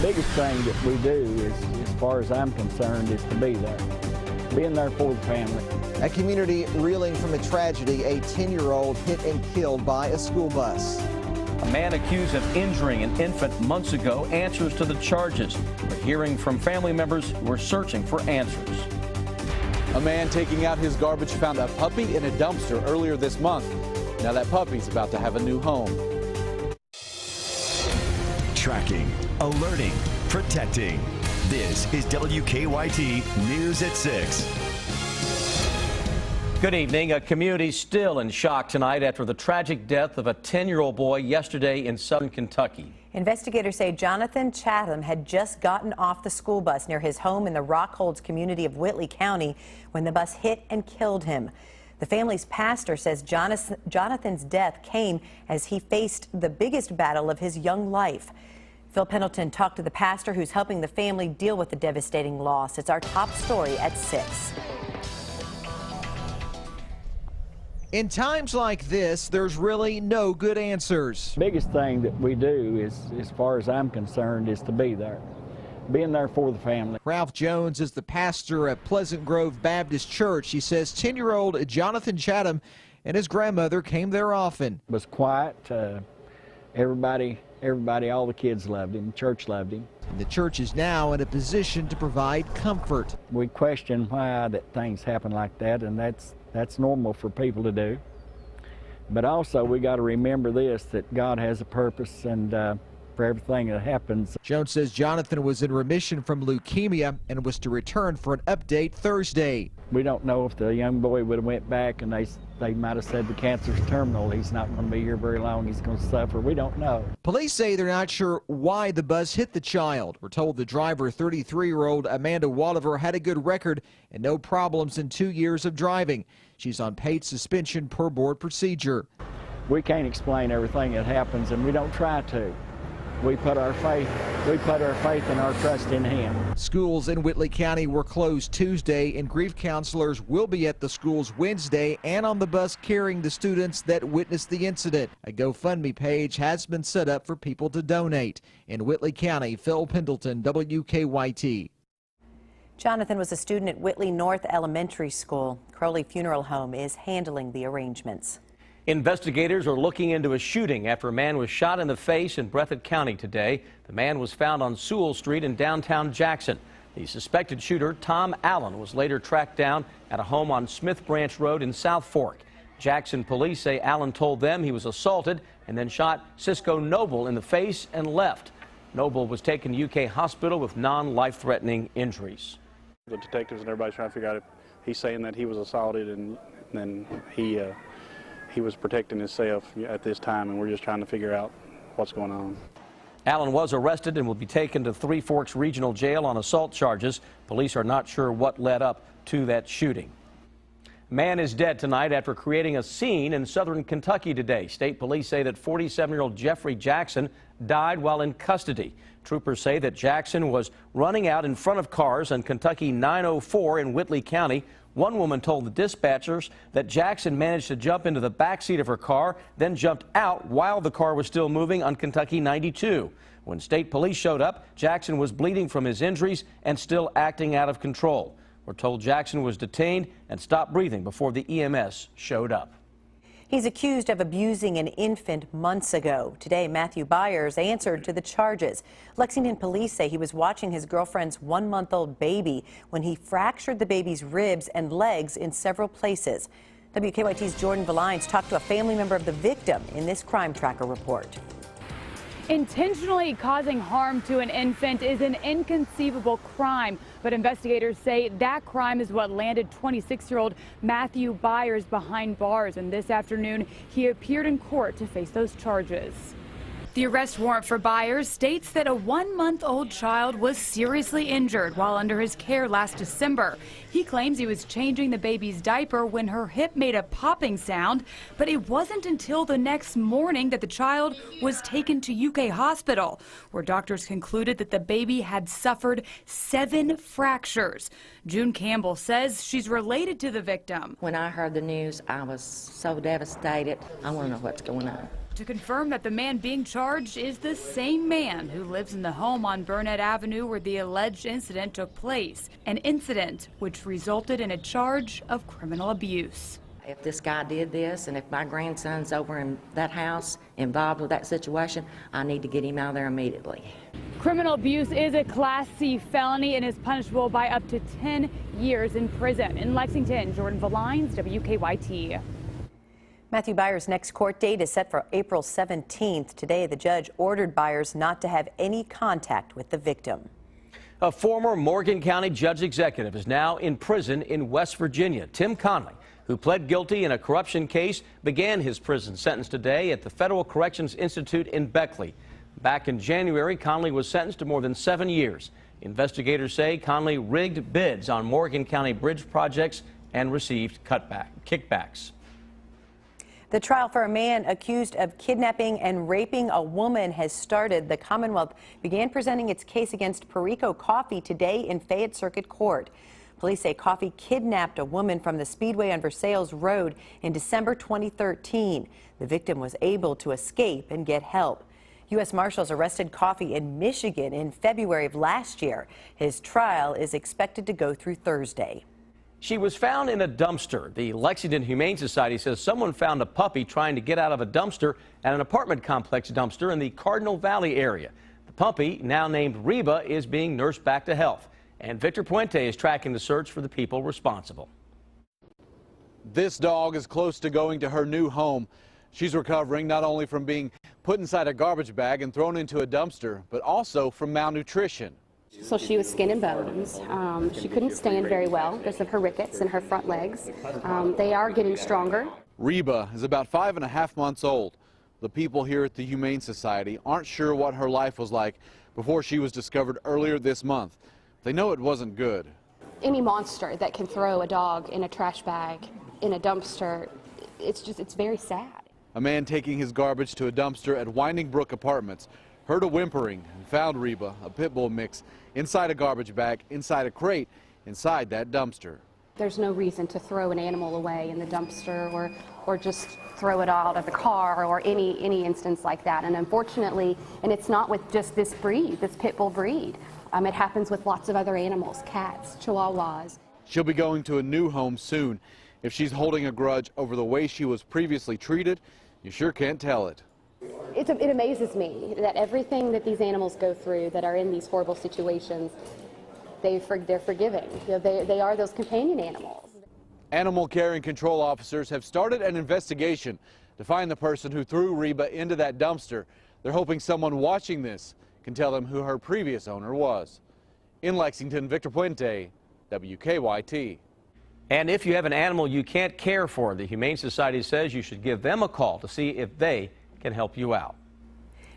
Biggest thing that we do is, as far as I'm concerned, is to be there. Being there for the family. A community reeling from a tragedy, a 10-year-old hit and killed by a school bus. A man accused of injuring an infant months ago answers to the charges. We're hearing from family members who are searching for answers. A man taking out his garbage found a puppy in a dumpster earlier this month. Now that puppy's about to have a new home. Tracking, alerting, protecting. This is WKYT News at 6. Good evening. A community still in shock tonight after the tragic death of a 10-year-old boy yesterday in southern Kentucky. Investigators say Jonathan Chatham had just gotten off the school bus near his home in the Rockholds community of Whitley County when the bus hit and killed him. The family's pastor says Jonathan's death came as he faced the biggest battle of his young life. Phil Pendleton talked to the pastor who's helping the family deal with the devastating loss. It's our top story at 6. In times like this, there's really no good answers. Biggest thing that we do is, as far as I'm concerned, is to be there. Being there for the family. Ralph Jones is the pastor at Pleasant Grove Baptist Church. He says 10-year-old Jonathan Chatham and his grandmother came there often. It was quiet. Everybody, all the kids loved him. Church loved him. The church is now in a position to provide comfort. We question why that things happen like that, and that's normal for people to do. But also we got to remember this, that God has a purpose and for everything that happens. Jones says Jonathan was in remission from leukemia and was to return for an update Thursday. We don't know if the young boy would have went back and they might have said the cancer's terminal. He's not going to be here very long. He's going to suffer. We don't know. Police say they're not sure why the bus hit the child. We're told the driver, 33-year-old Amanda Walliver, had a good record and no problems in 2 years of driving. She's on paid suspension per board procedure. We can't explain everything that happens, and we don't try to. We put our faith and our trust in Him. Schools in Whitley County were closed Tuesday, and grief counselors will be at the schools Wednesday and on the bus carrying the students that witnessed the incident. A GoFundMe page has been set up for people to donate. In Whitley County, Phil Pendleton, WKYT. Jonathan was a student at Whitley North Elementary School. Crowley Funeral Home is handling the arrangements. Investigators are looking into a shooting after a man was shot in the face in Breathitt County today. The man was found on Sewell Street in downtown Jackson. The suspected shooter, Tom Allen, was later tracked down at a home on Smith Branch Road in South Fork. Jackson police say Allen told them he was assaulted and then shot Cisco Noble in the face and left. Noble was taken to UK hospital with non-life-threatening injuries. The detectives and everybody's trying to figure out if he's saying that he was assaulted and then he was protecting himself at this time, and we're just trying to figure out what's going on. Allen was arrested and will be taken to Three Forks Regional Jail on assault charges. Police are not sure what led up to that shooting. A man is dead tonight after creating a scene in southern Kentucky today. State police say that 47-year-old Jeffrey Jackson died while in custody. Troopers say that Jackson was running out in front of cars on Kentucky 904 in Whitley County. One woman told the dispatchers that Jackson managed to jump into the back seat of her car, then jumped out while the car was still moving on Kentucky 92. When state police showed up, Jackson was bleeding from his injuries and still acting out of control. We're told Jackson was detained and stopped breathing before the EMS showed up. He's accused of abusing an infant months ago. Today, Matthew Byers answered to the charges. Lexington police say he was watching his girlfriend's 1-month-old baby when he fractured the baby's ribs and legs in several places. WKYT's Jordan Valines talked to a family member of the victim in this Crime Tracker report. Intentionally causing harm to an infant is an inconceivable crime, but investigators say that crime is what landed 26-year-old Matthew Byers behind bars, and this afternoon he appeared in court to face those charges. The arrest warrant for Byers states that a 1-month-old child was seriously injured while under his care last December. He claims he was changing the baby's diaper when her hip made a popping sound, but it wasn't until the next morning that the child was taken to UK hospital, where doctors concluded that the baby had suffered 7 fractures. June Campbell says she's related to the victim. When I heard the news, I was so devastated. I want to know what's going on. to confirm that the man being charged is the same man who lives in the home on Burnett Avenue where the alleged incident took place, an incident which resulted in a charge of criminal abuse. If this guy did this, and if my grandson's over in that house involved with that situation, I need to get him out of there immediately. Criminal abuse is a Class C felony and is punishable by up to 10 years in prison. In Lexington, Jordan Valines, WKYT. Matthew Byers' next court date is set for April 17th. Today, the judge ordered Byers not to have any contact with the victim. A former Morgan County judge executive is now in prison in West Virginia. Tim Conley, who pled guilty in a corruption case, began his prison sentence today at the Federal Corrections Institute in Beckley. Back in January, Conley was sentenced to more than 7 years. Investigators say Conley rigged bids on Morgan County bridge projects and received kickbacks. The trial for a man accused of kidnapping and raping a woman has started. The Commonwealth began presenting its case against Perico Coffee today in Fayette Circuit Court. Police say Coffee kidnapped a woman from the Speedway on Versailles Road in December 2013. The victim was able to escape and get help. U.S. Marshals arrested Coffee in Michigan in February of last year. His trial is expected to go through Thursday. She was found in a dumpster. The Lexington Humane Society says someone found a puppy trying to get out of a dumpster at an apartment complex dumpster in the Cardinal Valley area. The puppy, now named Reba, is being nursed back to health. And Victor Puente is tracking the search for the people responsible. This dog is close to going to her new home. She's recovering not only from being put inside a garbage bag and thrown into a dumpster, but also from malnutrition. So she was skin and bones. She couldn't stand very well because of her rickets in her front legs. They are getting stronger. Reba is about 5.5 months old. The people here at the Humane Society aren't sure what her life was like before she was discovered earlier this month. They know it wasn't good. Any monster that can throw a dog in a trash bag, in a dumpster, it's very sad. A man taking his garbage to a dumpster at Winding Brook Apartments heard a whimpering and found Reba, a pit bull mix, inside a garbage bag, inside a crate, inside that dumpster. There's no reason to throw an animal away in the dumpster or just throw it out of the car or any instance like that. And unfortunately, and it's not with just this breed, this pit bull breed. It happens with lots of other animals, cats, chihuahuas. She'll be going to a new home soon. If she's holding a grudge over the way she was previously treated, you sure can't tell it. It amazes me that everything that these animals go through that are in these horrible situations, they're forgiving. You know, they are those companion animals. Animal care and control officers have started an investigation to find the person who threw Reba into that dumpster. They're hoping someone watching this can tell them who her previous owner was. In Lexington, Victor Puente, WKYT. And if you have an animal you can't care for, the Humane Society says you should give them a call to see if they can help you out.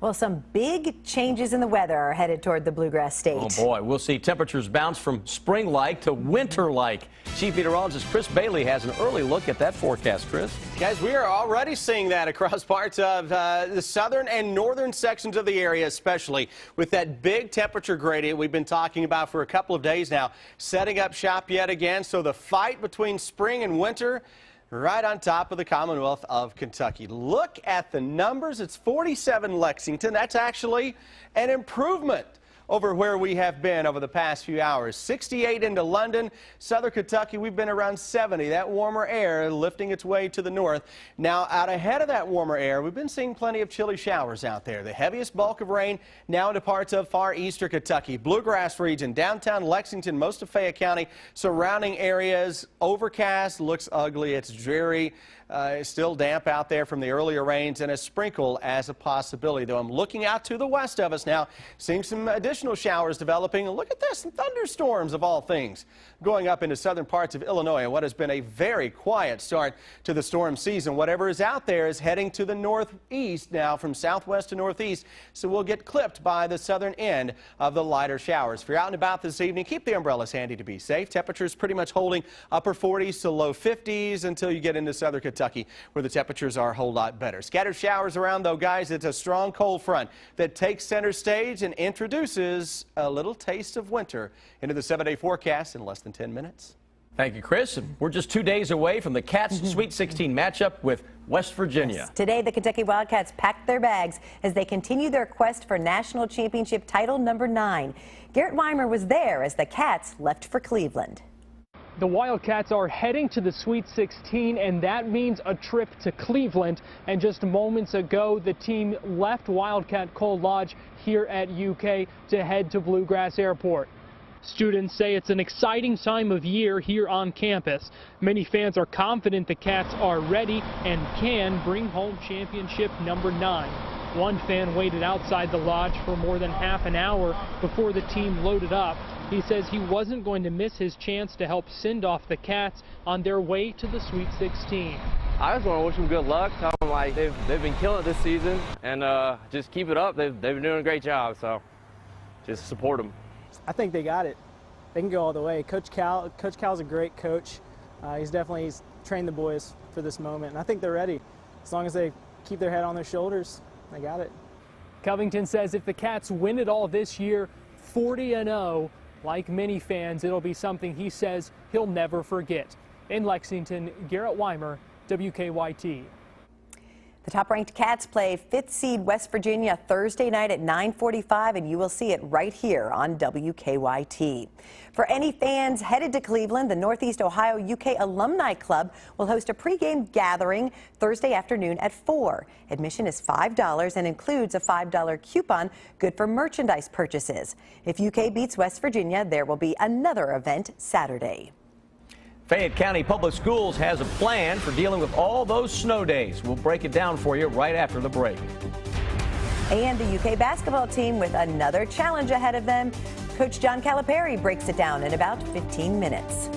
Well, some big changes in the weather are headed toward the Bluegrass State. Oh boy, we'll see temperatures bounce from spring-like to winter-like. Chief Meteorologist Chris Bailey has an early look at that forecast. Chris? Guys, we are already seeing that across parts of the southern and northern sections of the area, especially with that big temperature gradient we've been talking about for a couple of days now, setting up shop yet again. So the fight between spring and winter right on top of the Commonwealth of Kentucky. Look at the numbers. It's 47 Lexington. That's actually an improvement over where we have been over the past few hours. 68 into London, southern Kentucky, we've been around 70. That warmer air lifting its way to the north. Now, out ahead of that warmer air, we've been seeing plenty of chilly showers out there. The heaviest bulk of rain now into parts of far eastern Kentucky, Bluegrass region, downtown Lexington, most of Fayette County, surrounding areas, overcast, looks ugly, it's dreary. Still damp out there from the earlier rains, and a sprinkle as a possibility. Though I'm looking out to the west of us now, seeing some additional showers developing. Look at this, some thunderstorms of all things going up into southern parts of Illinois. What has been a very quiet start to the storm season. Whatever is out there is heading to the northeast now, from southwest to northeast, so we'll get clipped by the southern end of the lighter showers. If you're out and about this evening, keep the umbrellas handy to be safe. Temperatures pretty much holding upper 40s to low 50s until you get into southern Kentucky, where the temperatures are a whole lot better. Scattered showers around, though, guys. It's a strong cold front that takes center stage and introduces a little taste of winter into the 7-day forecast in less than 10 minutes. Thank you, Chris. And we're just 2 days away from the Cats' Sweet 16 matchup with West Virginia. Yes. Today, the Kentucky Wildcats packed their bags as they continue their quest for national championship title number 9. Garrett Weimer was there as the Cats left for Cleveland. The Wildcats are heading to the Sweet 16, and that means a trip to Cleveland. And just moments ago, the team left Wildcat Cole Lodge here at UK to head to Bluegrass Airport. Students say it's an exciting time of year here on campus. Many fans are confident the Cats are ready and can bring home championship number 9. One fan waited outside the lodge for more than half an hour before the team loaded up. He says he wasn't going to miss his chance to help send off the Cats on their way to the Sweet 16. I just want to wish them good luck. Tell them like they've been killing it this season, and just keep it up. They've been doing a great job, so just support them. I think they got it. They can go all the way. Coach Cal's a great coach. He's trained the boys for this moment, and I think they're ready. As long as they keep their head on their shoulders, they got it. Covington says if the Cats win it all this year, 40-0, like many fans, it'll be something he says he'll never forget. In Lexington, Garrett Weimer, WKYT. The top-ranked Cats play 5th seed West Virginia Thursday night at 9:45, and you will see it right here on WKYT. For any fans headed to Cleveland, the Northeast Ohio UK Alumni Club will host a pregame gathering Thursday afternoon at 4. Admission is $5 and includes a $5 coupon good for merchandise purchases. If UK beats West Virginia, there will be another event Saturday. Fayette County Public Schools has a plan for dealing with all those snow days. We'll break it down for you right after the break. And the UK basketball team with another challenge ahead of them. Coach John Calipari breaks it down in about 15 minutes.